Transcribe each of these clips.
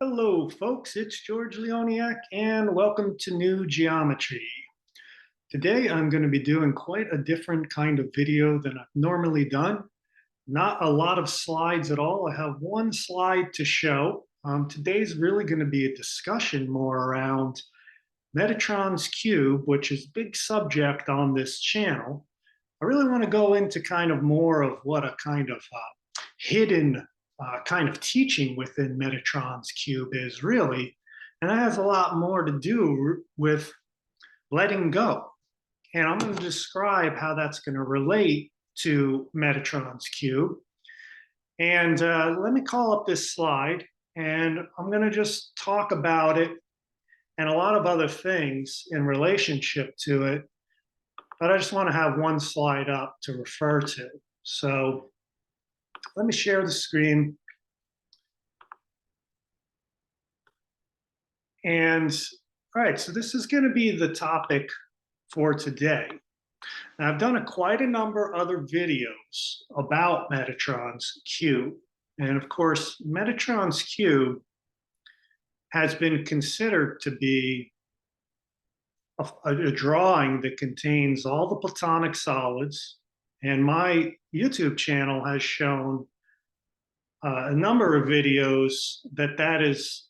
Hello, folks. It's George Leoniak, and welcome to New Geometry. Today, I'm going to be doing quite a different kind of video than I've normally done. Not a lot of slides at all. I have one slide to show. Today's really going to be a discussion more around Metatron's cube, which is a big subject on this channel. I really want to go into kind of more of what a kind of hidden kind of teaching within Metatron's cube is really, and that has a lot more to do with letting go. And I'm going to describe how that's going to relate to Metatron's cube. And let me call up this slide, and I'm going to just talk about it and a lot of other things in relationship to it. But I just want to have one slide up to refer to. So let me share the screen. And all right, so this is going to be the topic for today. Now, I've done quite a number of other videos about Metatron's cube. And of course, Metatron's cube has been considered to be a drawing that contains all the Platonic solids. And my YouTube channel has shown a number of videos that is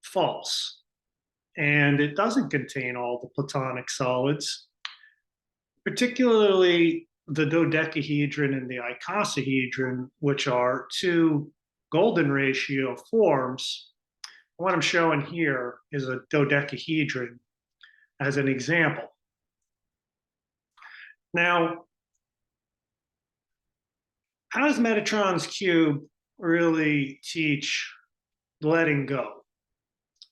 false. And it doesn't contain all the Platonic solids, particularly the dodecahedron and the icosahedron, which are two golden ratio forms. What I'm showing here is a dodecahedron as an example. Now, how does Metatron's cube really teach letting go?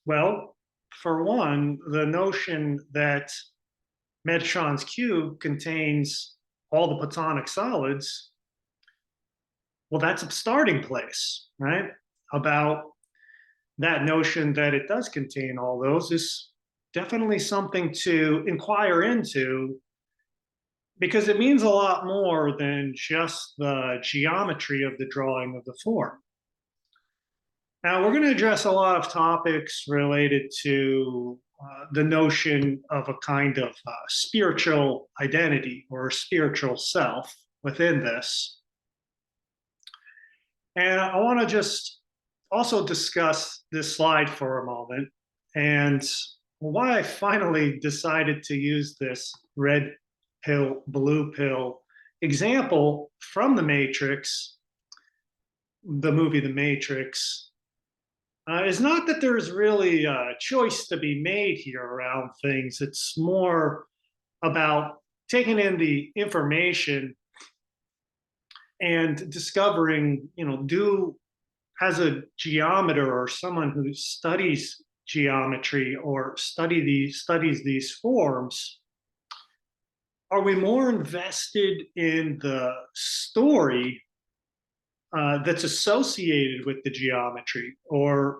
Well, for one, the notion that Metatron's cube contains all the Platonic solids, well, that's a starting place, right? About that notion that it does contain all those is definitely something to inquire into, because it means a lot more than just the geometry of the drawing of the form. Now, we're going to address a lot of topics related to the notion of a kind of spiritual identity or spiritual self within this. And I want to just also discuss this slide for a moment and why I finally decided to use this red pill, blue pill example from The Matrix, the movie The Matrix. Is not that there's really a choice to be made here around things. It's more about taking in the information and discovering, as a geometer or someone who studies geometry or studies these forms, are we more invested in the story that's associated with the geometry, or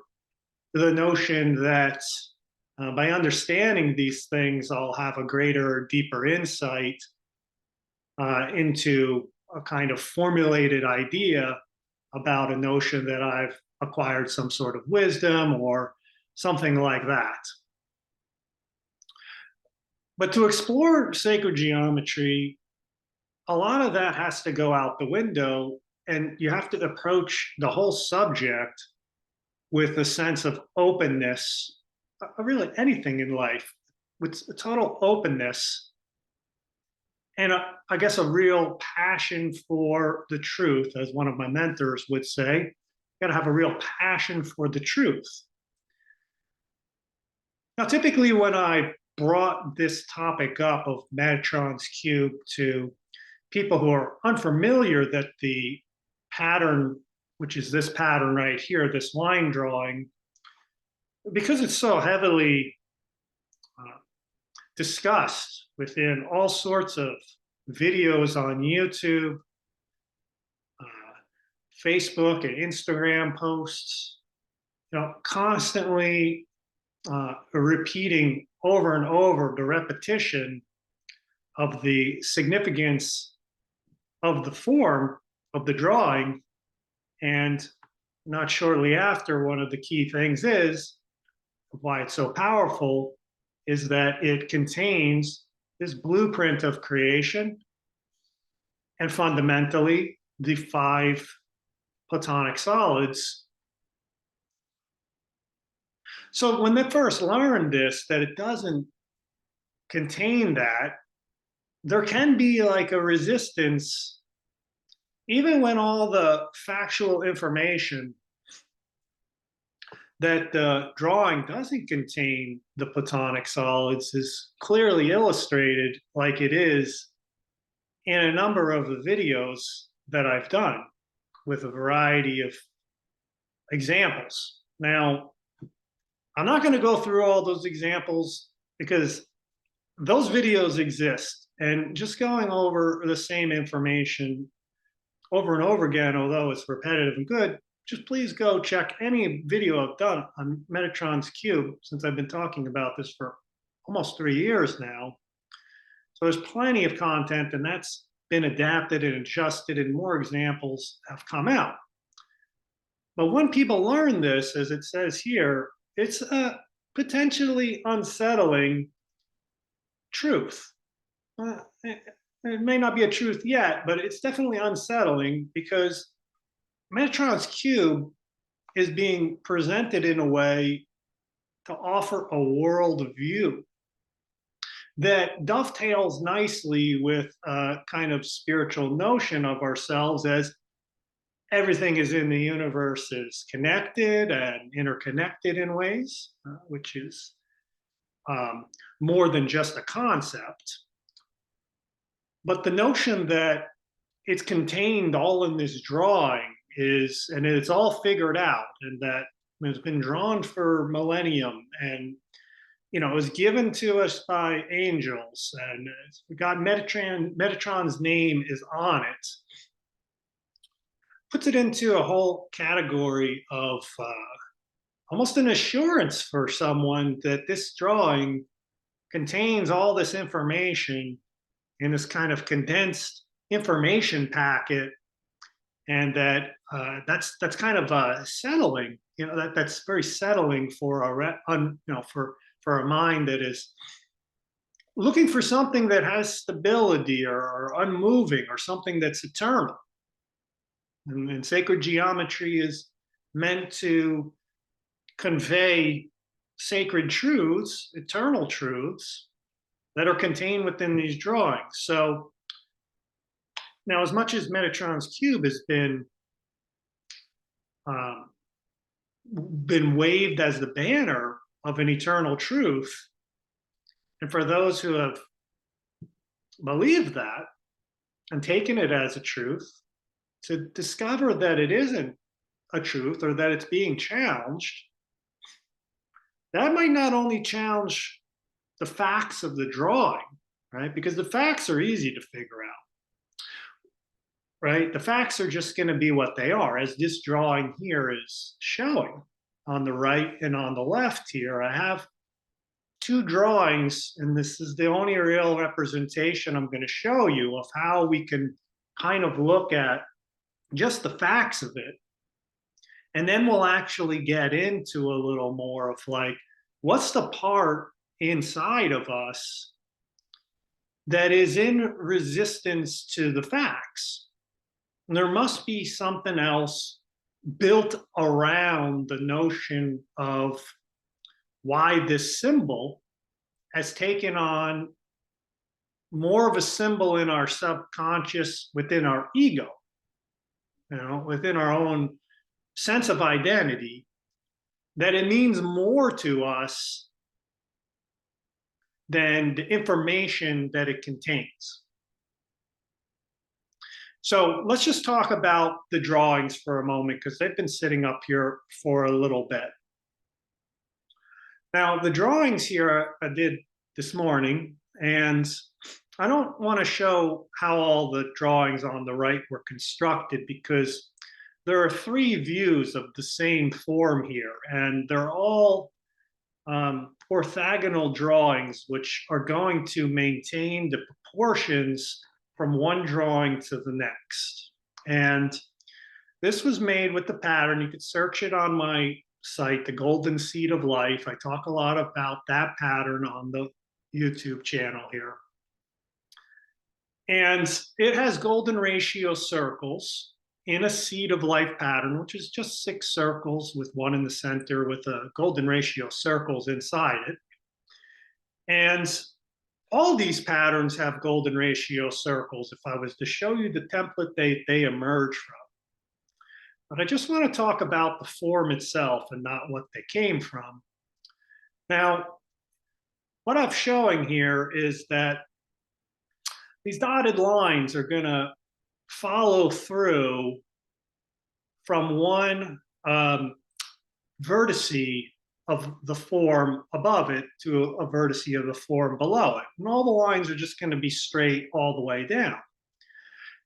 the notion that by understanding these things, I'll have a greater, deeper insight into a kind of formulated idea about a notion that I've acquired some sort of wisdom or something like that. But to explore sacred geometry, a lot of that has to go out the window, and you have to approach the whole subject with a sense of openness, really anything in life, with a total openness and I guess a real passion for the truth, as one of my mentors would say. You got to have a real passion for the truth. Now, typically when I brought this topic up of Metatron's cube to people who are unfamiliar that the pattern, which is this pattern right here, this line drawing, because it's so heavily discussed within all sorts of videos on YouTube, Facebook and Instagram posts, constantly repeating over and over the repetition of the significance of the form of the drawing and not shortly after, one of the key things is why it's so powerful is that it contains this blueprint of creation and fundamentally the five platonic solids. So when they first learned this, that it doesn't contain that, there can be like a resistance, even when all the factual information that the drawing doesn't contain the platonic solids is clearly illustrated like it is in a number of the videos that I've done with a variety of examples. Now, I'm not going to go through all those examples because those videos exist, and just going over the same information over and over again, although it's repetitive and good, just please go check any video I've done on Metatron's cube, since I've been talking about this for almost 3 years now. So there's plenty of content, and that's been adapted and adjusted, and more examples have come out. But when people learn this, as it says here, it's a potentially unsettling truth. It may not be a truth yet, but it's definitely unsettling because Metatron's cube is being presented in a way to offer a world view that dovetails nicely with a kind of spiritual notion of ourselves as everything is in the universe is connected and interconnected in ways, which is more than just a concept. But the notion that it's contained all in this drawing is, and it's all figured out, and that it's been drawn for millennium, and it was given to us by angels, and we got Metatron's name is on it, puts it into a whole category of almost an assurance for someone that this drawing contains all this information in this kind of condensed information packet, and that that's kind of settling. That's very settling for for a mind that is looking for something that has stability or unmoving or something that's eternal. And sacred geometry is meant to convey sacred truths, eternal truths that are contained within these drawings. So now, as much as Metatron's cube has been waved as the banner of an eternal truth, and for those who have believed that and taken it as a truth, to discover that it isn't a truth or that it's being challenged, that might not only challenge the facts of the drawing, right? Because the facts are easy to figure out, right? The facts are just going to be what they are, as this drawing here is showing. On the right and on the left here, I have two drawings, and this is the only real representation I'm going to show you of how we can kind of look at just the facts of it. And then we'll actually get into a little more of like, what's the part inside of us that is in resistance to the facts? And there must be something else built around the notion of why this symbol has taken on more of a symbol in our subconscious, within our ego, within our own sense of identity, that it means more to us than the information that it contains. So let's just talk about the drawings for a moment, because they've been sitting up here for a little bit. Now, the drawings here I did this morning, and I don't want to show how all the drawings on the right were constructed, because there are three views of the same form here, and they're all orthogonal drawings, which are going to maintain the proportions from one drawing to the next. And This was made with the pattern. You could search it on my site, The Golden Seed of Life. I talk a lot about that pattern on the YouTube channel here. And it has golden ratio circles in a seed of life pattern, which is just 6 circles with one in the center with a golden ratio circles inside it. And all these patterns have golden ratio circles if I was to show you the template they emerge from. But I just want to talk about the form itself and not what they came from. Now, what I'm showing here is that these dotted lines are going to follow through from one vertice of the form above it to a vertice of the form below it. And all the lines are just going to be straight all the way down.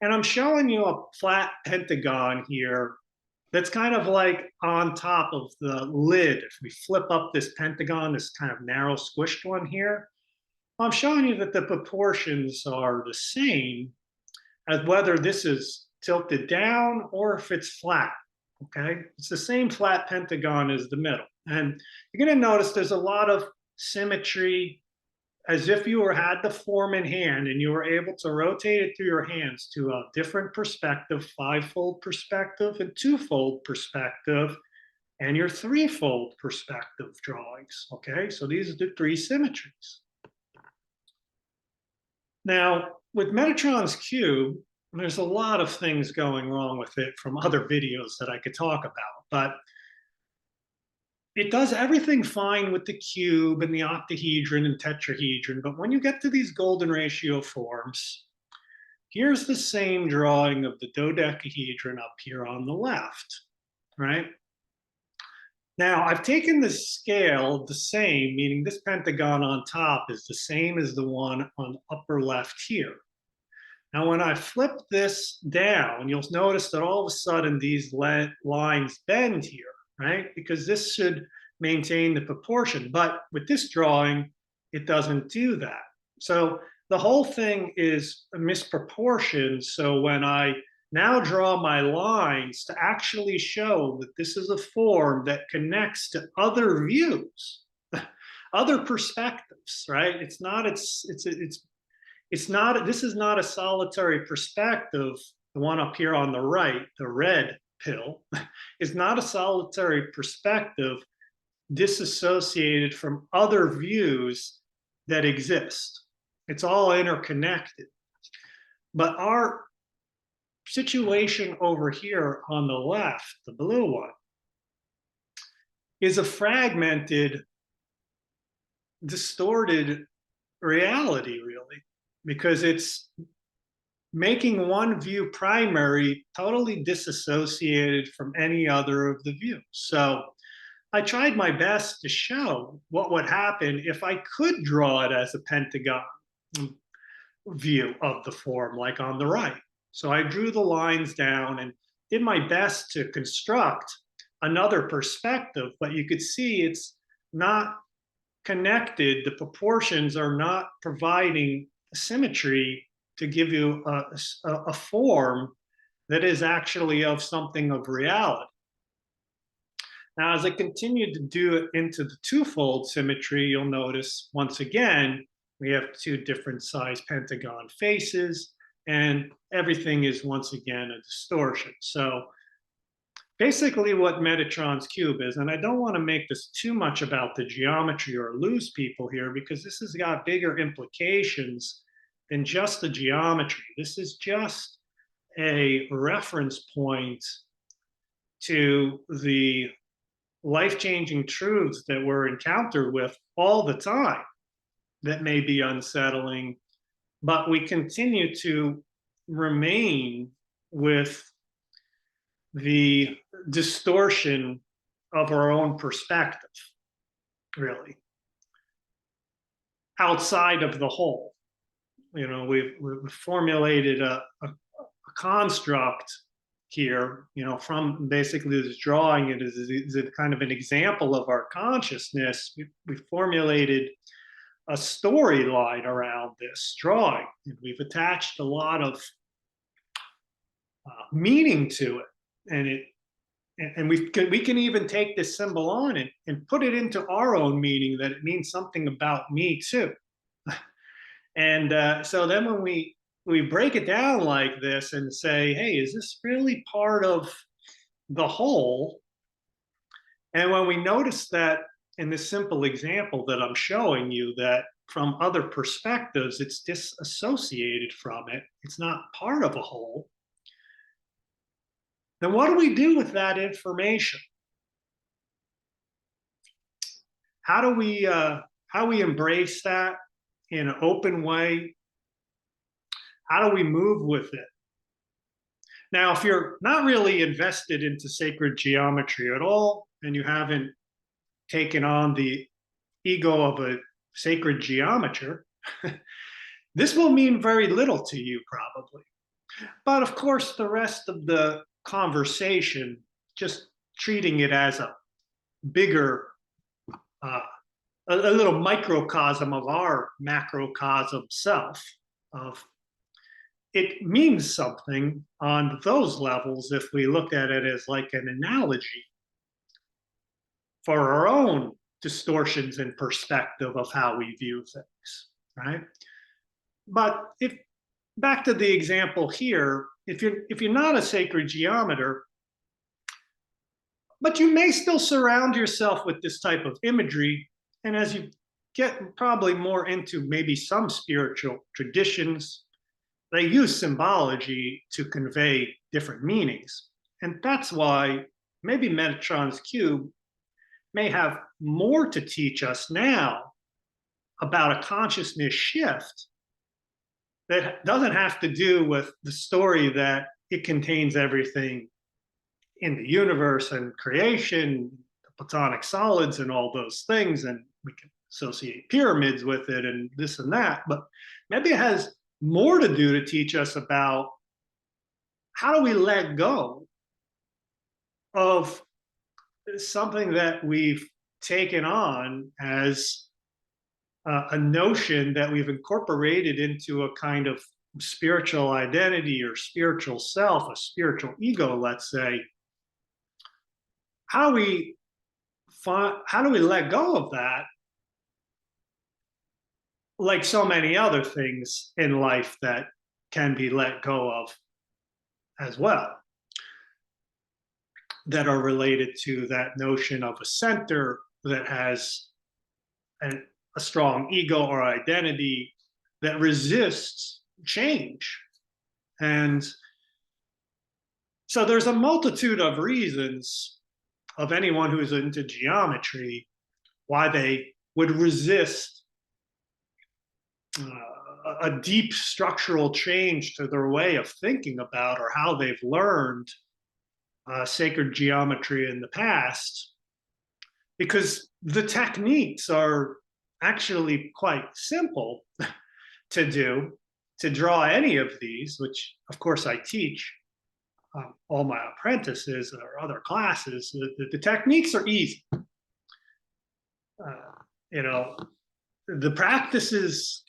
And I'm showing you a flat pentagon here that's kind of like on top of the lid. If we flip up this pentagon, this kind of narrow squished one here, I'm showing you that the proportions are the same as whether this is tilted down or if it's flat, okay? It's the same flat pentagon as the middle. And you're gonna notice there's a lot of symmetry, as if you had the form in hand and you were able to rotate it through your hands to a different perspective, 5-fold perspective and 2-fold perspective, and your 3-fold perspective drawings, okay? So these are the 3 symmetries. Now, with Metatron's cube, there's a lot of things going wrong with it from other videos that I could talk about, but it does everything fine with the cube and the octahedron and tetrahedron, but when you get to these golden ratio forms, here's the same drawing of the dodecahedron up here on the left, right? Now, I've taken the scale the same, meaning this pentagon on top is the same as the one on the upper left here. Now, when I flip this down, you'll notice that all of a sudden these lines bend here, right? Because this should maintain the proportion. But with this drawing, it doesn't do that. So the whole thing is a misproportion. So when I now draw my lines to actually show that this is a form that connects to other views, other perspectives, right? It's not this is not a solitary perspective. The one up here on the right, the red pill, is not a solitary perspective disassociated from other views that exist. It's all interconnected. But our situation over here on the left, the blue one, is a fragmented, distorted reality, really, because it's making one view primary, totally disassociated from any other of the views. So I tried my best to show what would happen if I could draw it as a pentagon view of the form, like on the right. So I drew the lines down and did my best to construct another perspective, but you could see it's not connected. The proportions are not providing symmetry to give you a form that is actually of something of reality. Now, as I continued to do it into the 2-fold symmetry, you'll notice once again, we have 2 different size pentagon faces, and everything is once again a distortion. So basically what Metatron's cube is, and I don't want to make this too much about the geometry or lose people here, because this has got bigger implications than just the geometry. This is just a reference point to the life-changing truths that we're encountered with all the time that may be unsettling, but we continue to remain with the distortion of our own perspective, really, outside of the whole. You know, we've formulated a construct here, you know, from basically this drawing. It is a kind of an example of our consciousness. We formulated a storyline around this drawing, and we've attached a lot of meaning to it. and we can even take this symbol on and put it into our own meaning that it means something about me too. And so then when we break it down like this and say, hey, is this really part of the whole? And when we notice that in this simple example that I'm showing you, that from other perspectives, it's disassociated from it, it's not part of a whole, then what do we do with that information? How do we embrace that in an open way? How do we move with it? Now, if you're not really invested into sacred geometry at all, and you haven't taken on the ego of a sacred geometer, this will mean very little to you probably. But of course, the rest of the conversation, just treating it as a bigger, a little microcosm of our macrocosm self, of it means something on those levels if we look at it as like an analogy for our own distortions in perspective of how we view things, right? But if back to the example here, if you're not a sacred geometer, but you may still surround yourself with this type of imagery, and as you get probably more into maybe some spiritual traditions, they use symbology to convey different meanings. And that's why maybe Metatron's cube may have more to teach us now about a consciousness shift that doesn't have to do with the story that it contains everything in the universe and creation, the platonic solids and all those things, and we can associate pyramids with it and this and that, but maybe it has more to do to teach us about how do we let go of something that we've taken on as a notion that we've incorporated into a kind of spiritual identity or spiritual self, a spiritual ego, let's say. How do we let go of that, like so many other things in life that can be let go of as well, that are related to that notion of a center that has a strong ego or identity that resists change. And so there's a multitude of reasons of anyone who's into geometry why they would resist a deep structural change to their way of thinking about or how they've learned sacred geometry in the past, because the techniques are actually quite simple to do, to draw any of these, which of course I teach all my apprentices or other classes. The techniques are easy. You know, the practice is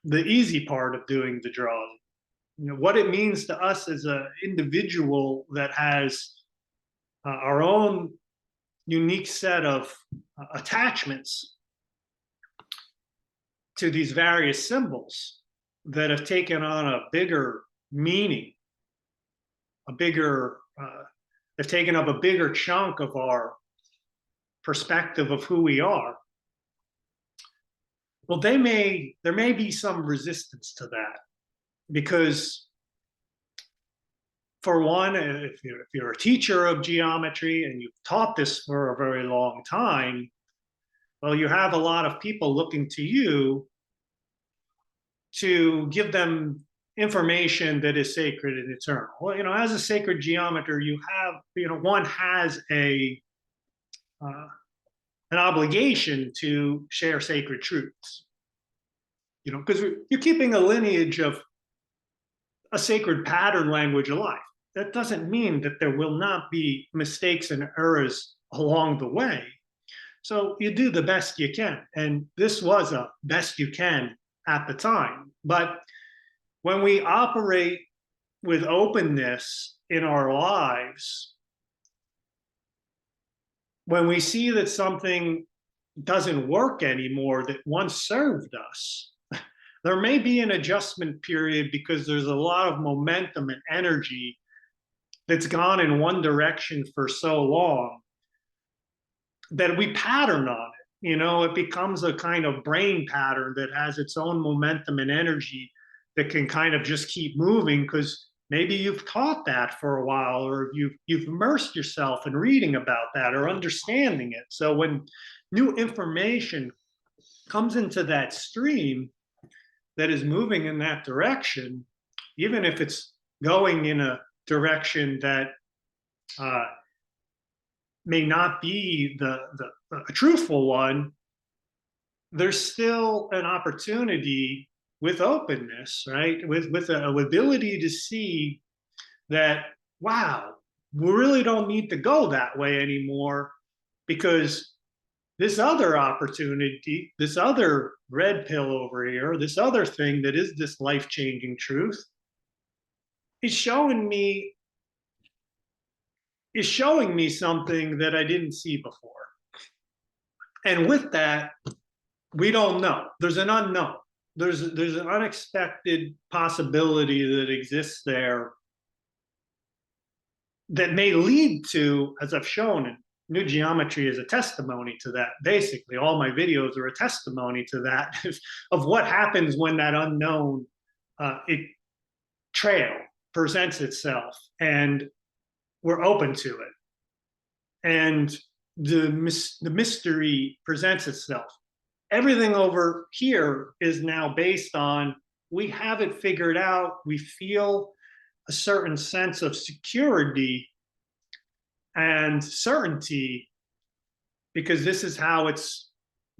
the easy part of doing the drawing. You know, what it means to us as an individual that has our own unique set of attachments to these various symbols that have taken on a bigger meaning, they've taken up a bigger chunk of our perspective of who we are. Well, there may be some resistance to that, because for one, if you're a teacher of geometry and you've taught this for a very long time, well, you have a lot of people looking to you to give them information that is sacred and eternal. Well, you know, as a sacred geometer, you have, you know, one has an obligation to share sacred truths. You know, because you're keeping a lineage of a sacred pattern language alive. That doesn't mean that there will not be mistakes and errors along the way. So you do the best you can. And this was a best you can at the time. But when we operate with openness in our lives, when we see that something doesn't work anymore that once served us, there may be an adjustment period because there's a lot of momentum and energy that's gone in one direction for so long that we pattern on it. It becomes a kind of brain pattern that has its own momentum and energy that can kind of just keep moving because maybe you've taught that for a while, or you've immersed yourself in reading about that or understanding it. So when new information comes into that stream that is moving in that direction, even if it's going in a direction that may not be a truthful one, there's still an opportunity with openness, right? With an ability to see that, wow, we really don't need to go that way anymore because this other opportunity, this other red pill over here, this other thing that is this life-changing truth is showing me something that I didn't see before. And with that, we don't know. There's an unknown. There's an unexpected possibility that exists there that may lead to, as I've shown, and new geometry is a testimony to that. Basically, all my videos are a testimony to that of what happens when that unknown trail presents itself, and we're open to it, and the mystery presents itself. Everything over here is now based on we have it figured out. We feel a certain sense of security and certainty because this is how it's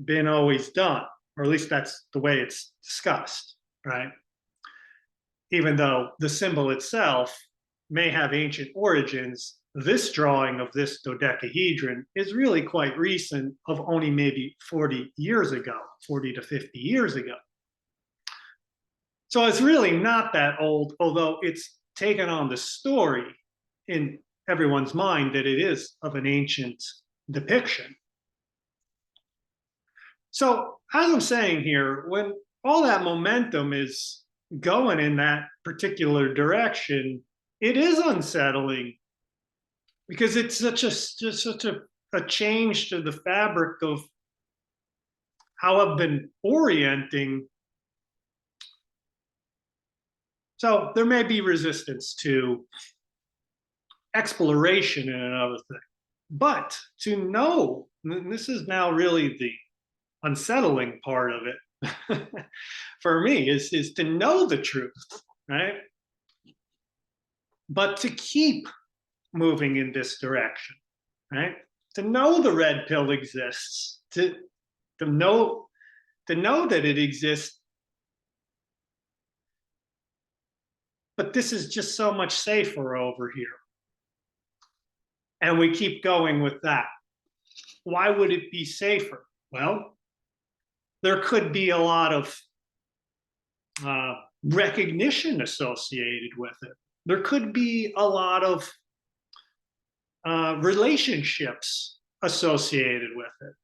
been always done, or at least that's the way it's discussed, right? Even though the symbol itself may have ancient origins, this drawing of this dodecahedron is really quite recent, of only maybe 40 years ago, 40 to 50 years ago. So it's really not that old, although it's taken on the story in everyone's mind that it is of an ancient depiction. So as I'm saying here, when all that momentum is going in that particular direction, it is unsettling because it's such a change to the fabric of how I've been orienting. So there may be resistance to exploration in another thing. But to know, and this is now really the unsettling part of it for me, is to know the truth, right? But to keep moving in this direction, right? To know the red pill exists, to know that it exists. But this is just so much safer over here. And we keep going with that. Why would it be safer? Well, there could be a lot of recognition associated with it. There could be a lot of relationships associated with it.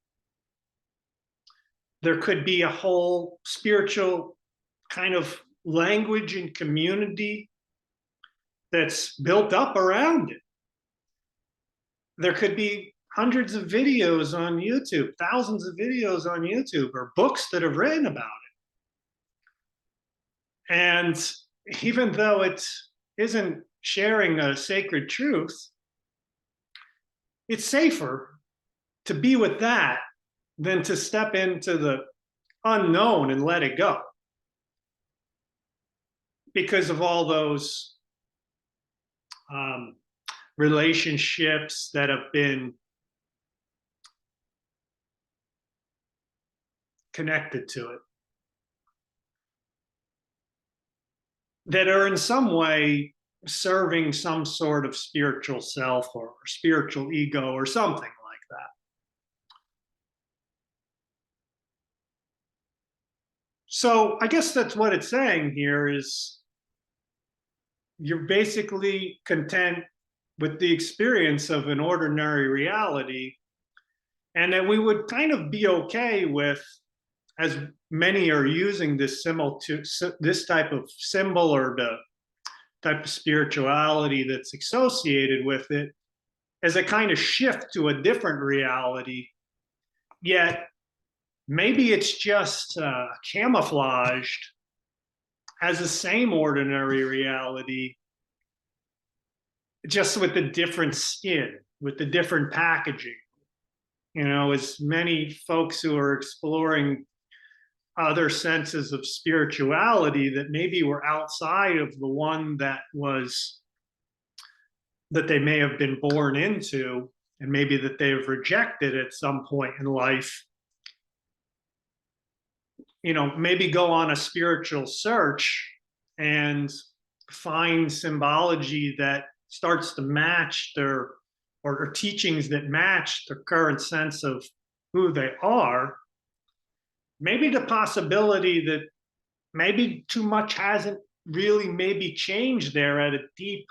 There could be a whole spiritual kind of language and community that's built up around it. There could be hundreds of videos on YouTube, thousands of videos on YouTube, or books that have written about it. And even though it isn't sharing a sacred truth, it's safer to be with that than to step into the unknown and let it go, because of all those relationships that have been connected to it, that are in some way serving some sort of spiritual self or spiritual ego or something like that. So I guess that's what it's saying here is you're basically content with the experience of an ordinary reality, and that we would kind of be okay with, as many are using this symbol to this type of symbol or the type of spirituality that's associated with it, as a kind of shift to a different reality. Yet maybe it's just camouflaged as the same ordinary reality, just with the different skin, with the different packaging. As many folks who are exploring other senses of spirituality that maybe were outside of the one that they may have been born into, and maybe that they've rejected at some point in life, maybe go on a spiritual search and find symbology that starts to match or teachings that match their current sense of who they are. Maybe the possibility that maybe too much hasn't really maybe changed there at a deep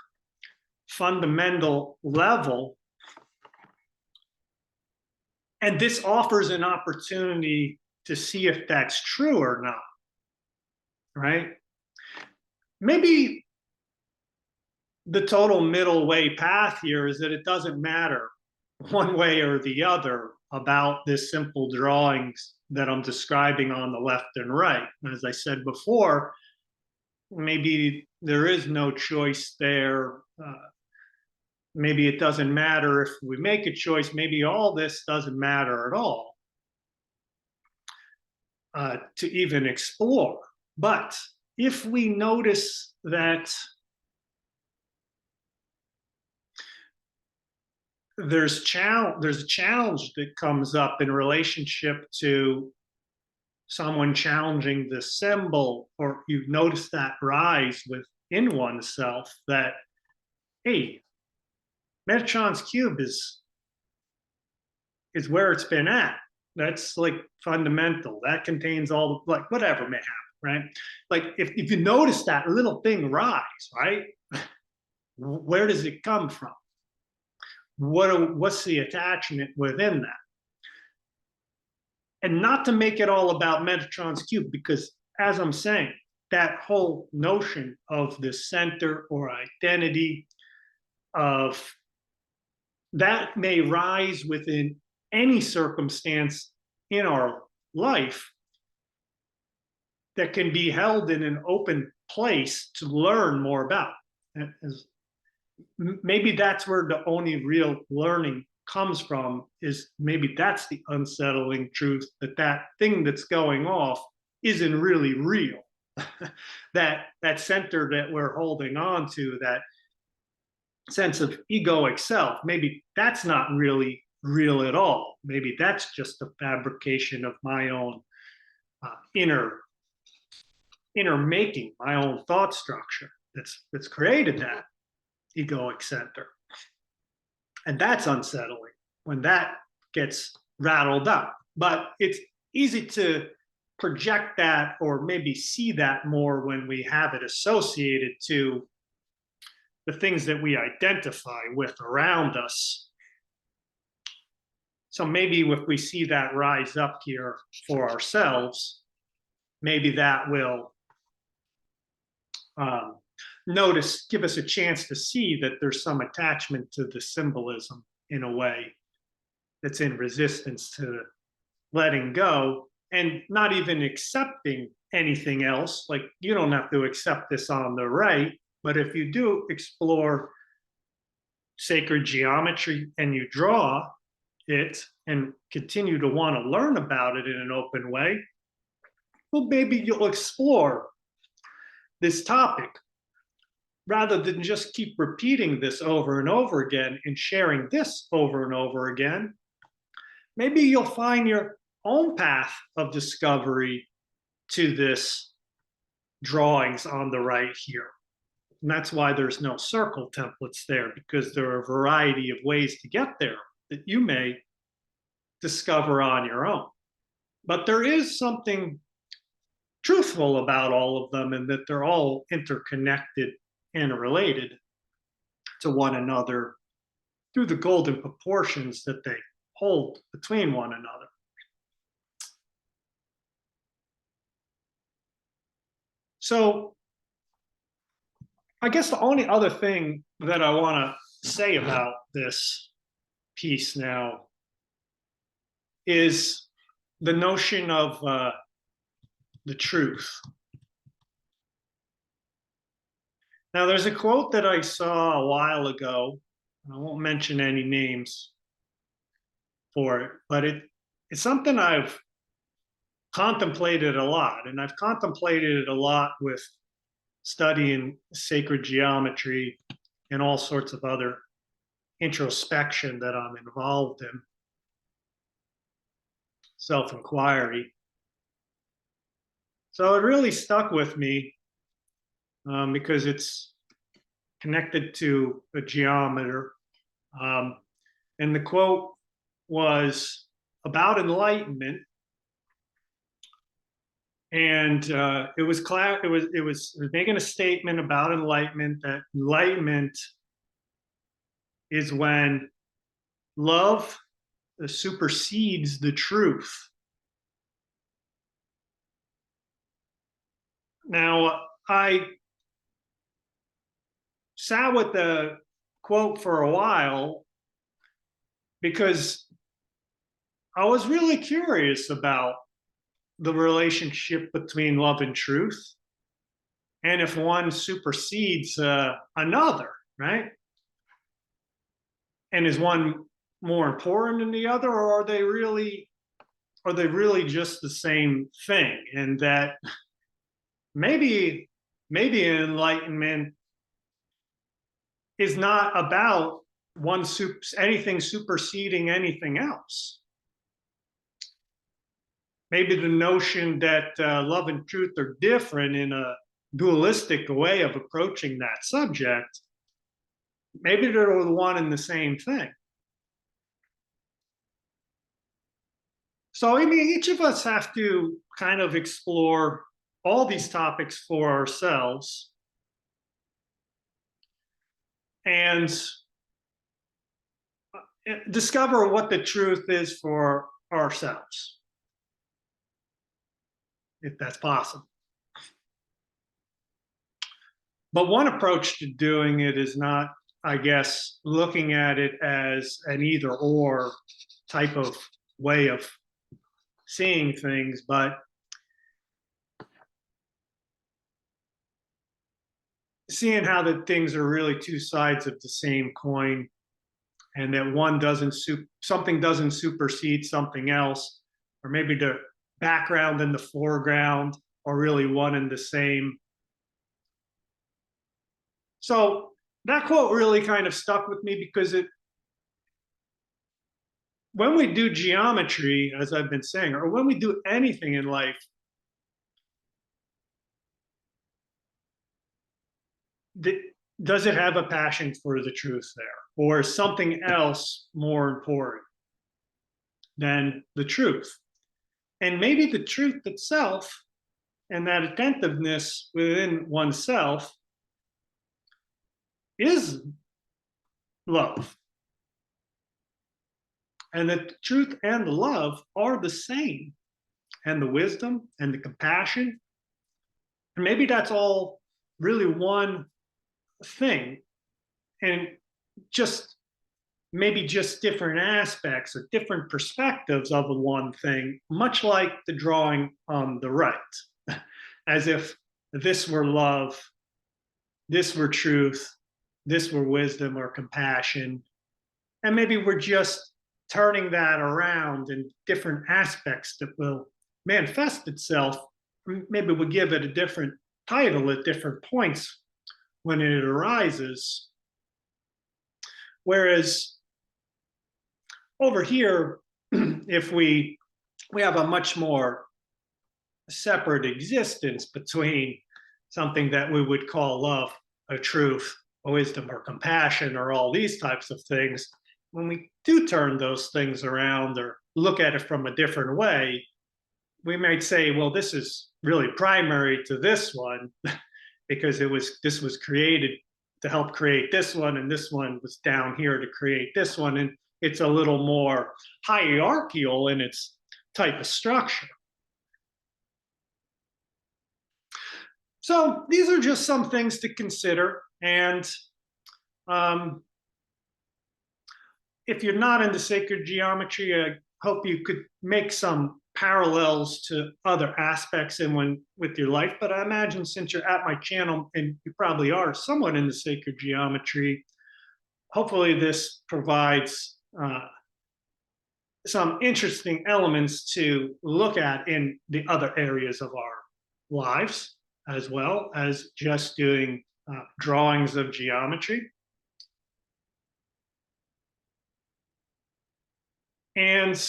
fundamental level. And this offers an opportunity to see if that's true or not, right? Maybe the total middle way path here is that it doesn't matter one way or the other about this simple drawings that I'm describing on the left and right. As I said before, maybe there is no choice there. Maybe it doesn't matter if we make a choice. Maybe all this doesn't matter at all to even explore. But if we notice that there's a challenge that comes up in relationship to someone challenging the symbol, or you notice that rise within oneself that, hey, Metatron's cube is where it's been at. That's like fundamental. That contains all the, like, whatever may happen, right? Like if you notice that little thing rise, right? Where does it come from? What's the attachment within that? And not to make it all about Metatron's cube, because as I'm saying, that whole notion of the center or identity of that may rise within any circumstance in our life that can be held in an open place to learn more about. Maybe that's where the only real learning comes from, is maybe that's the unsettling truth, that thing that's going off isn't really real. that center that we're holding on to, that sense of egoic self, maybe that's not really real at all. Maybe that's just a fabrication of my own inner making, my own thought structure that's created that egoic center. And that's unsettling when that gets rattled up. But it's easy to project that, or maybe see that more when we have it associated to the things that we identify with around us. So maybe if we see that rise up here for ourselves, maybe that will give us a chance to see that there's some attachment to the symbolism in a way that's in resistance to letting go, and not even accepting anything else. Like, you don't have to accept this on the right, but if you do explore sacred geometry and you draw it and continue to want to learn about it in an open way, well, maybe you'll explore this topic rather than just keep repeating this over and over again and sharing this over and over again. Maybe you'll find your own path of discovery to this drawings on the right here. And that's why there's no circle templates there, because there are a variety of ways to get there that you may discover on your own. But there is something truthful about all of them, and that they're all interconnected interrelated to one another through the golden proportions that they hold between one another. So I guess the only other thing that I want to say about this piece now is the notion of the truth. Now, there's a quote that I saw a while ago. I won't mention any names for it, but it's something I've contemplated a lot, and I've contemplated it a lot with studying sacred geometry and all sorts of other introspection that I'm involved in, self-inquiry. So it really stuck with me because it's connected to a geometer. And the quote was about enlightenment. And it was making a statement about enlightenment, that enlightenment is when love supersedes the truth. Now, I sat with the quote for a while because I was really curious about the relationship between love and truth, and if one supersedes another, right? And is one more important than the other, or are they really just the same thing? And that maybe enlightenment is not about anything superseding anything else. Maybe the notion that love and truth are different in a dualistic way of approaching that subject, maybe they're the one and the same thing. So I mean, each of us have to kind of explore all these topics for ourselves and discover what the truth is for ourselves, if that's possible. But one approach to doing it is not, I guess, looking at it as an either or type of way of seeing things, but seeing how that things are really two sides of the same coin, and that something doesn't supersede something else, or maybe the background and the foreground are really one and the same. So that quote really kind of stuck with me because when we do geometry, as I've been saying, or when we do anything in life, does it have a passion for the truth there? Or is something else more important than the truth? And maybe the truth itself and that attentiveness within oneself is love. And the truth and the love are the same, and the wisdom and the compassion. And maybe that's all really one thing, and maybe just different aspects or different perspectives of the one thing, much like the drawing on the right, as if this were love, this were truth, this were wisdom or compassion. And maybe we're just turning that around in different aspects that will manifest itself. Maybe we'll give it a different title at different points when it arises. Whereas over here, if we have a much more separate existence between something that we would call love, or truth, or wisdom, or compassion, or all these types of things, when we do turn those things around or look at it from a different way, we might say, well, this is really primary to this one. because this was created to help create this one, and this one was down here to create this one, and it's a little more hierarchical in its type of structure. So these are just some things to consider. And if you're not into sacred geometry, I hope you could make some parallels to other aspects with your life. But I imagine since you're at my channel and you probably are somewhat into sacred geometry, hopefully this provides some interesting elements to look at in the other areas of our lives, as well as just doing drawings of geometry. And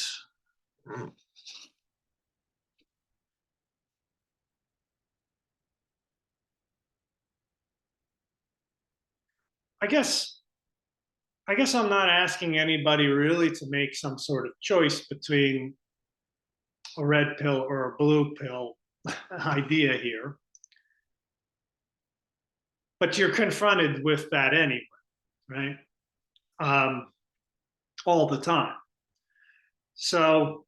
I guess I'm not asking anybody really to make some sort of choice between a red pill or a blue pill idea here. But you're confronted with that anyway, right? All the time. So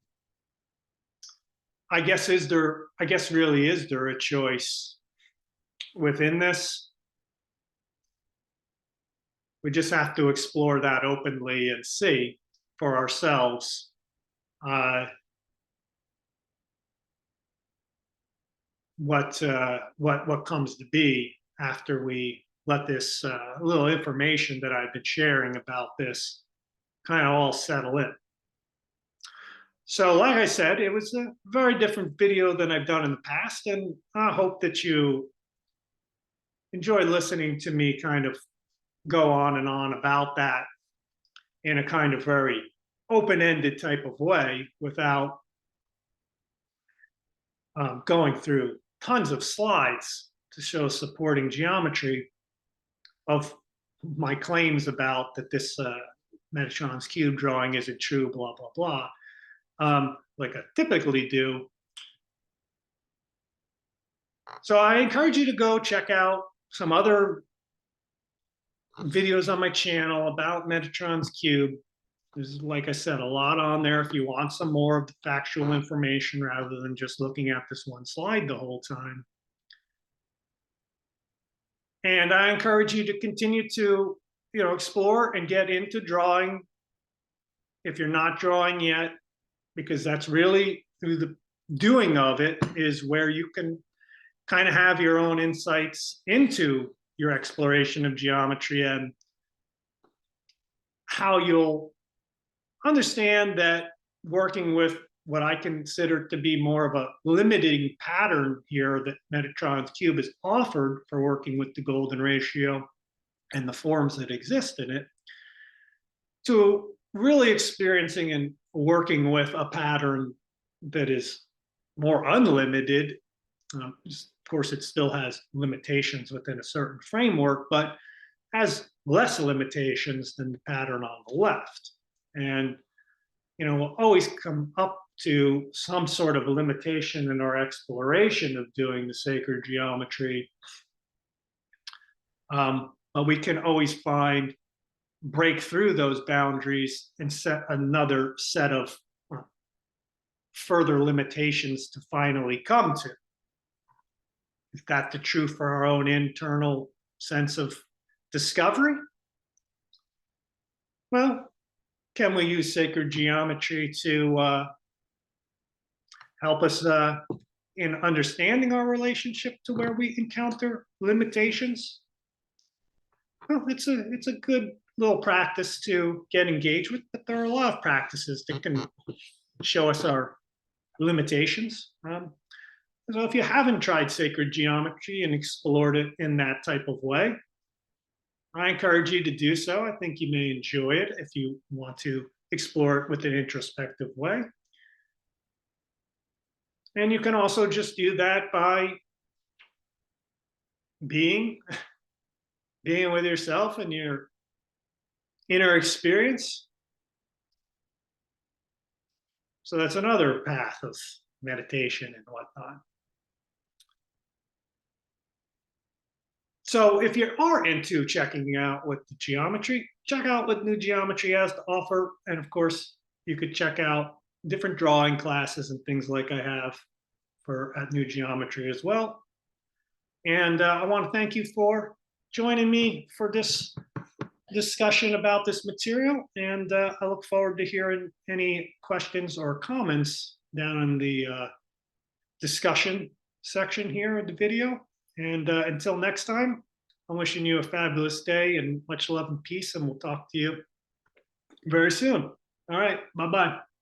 I guess really is there a choice within this? We just have to explore that openly and see for ourselves what comes to be after we let this little information that I've been sharing about this kind of all settle in. So like I said, it was a very different video than I've done in the past, and I hope that you enjoy listening to me kind of go on and on about that in a kind of very open-ended type of way without going through tons of slides to show supporting geometry of my claims about that this Metatron's cube drawing isn't true, blah, blah, blah, like I typically do. So I encourage you to go check out some other videos on my channel about Metatron's cube. There's, like I said, a lot on there if you want some more of the factual information rather than just looking at this one slide the whole time. And I encourage you to continue to, explore and get into drawing if you're not drawing yet, because that's really through the doing of it is where you can kind of have your own insights into your exploration of geometry and how you'll understand that working with what I consider to be more of a limiting pattern here that Metatron's cube is offered for working with the golden ratio and the forms that exist in it, to really experiencing and working with a pattern that is more unlimited. Of course, it still has limitations within a certain framework, but has less limitations than the pattern on the left. And, we'll always come up to some sort of limitation in our exploration of doing the sacred geometry. But we can always break through those boundaries and set another set of further limitations to finally come to. Is that the truth for our own internal sense of discovery? Well, can we use sacred geometry to help us in understanding our relationship to where we encounter limitations? Well, it's a good little practice to get engaged with, but there are a lot of practices that can show us our limitations. So if you haven't tried sacred geometry and explored it in that type of way, I encourage you to do so. I think you may enjoy it if you want to explore it with an introspective way. And you can also just do that by being with yourself and your inner experience. So that's another path of meditation and whatnot. So if you are into checking out what the geometry, check out what New Geometry has to offer. And of course, you could check out different drawing classes and things like I have for at New Geometry as well. And I want to thank you for joining me for this discussion about this material. And I look forward to hearing any questions or comments down in the discussion section here of the video. And until next time, I'm wishing you a fabulous day and much love and peace. And we'll talk to you very soon. All right. Bye-bye.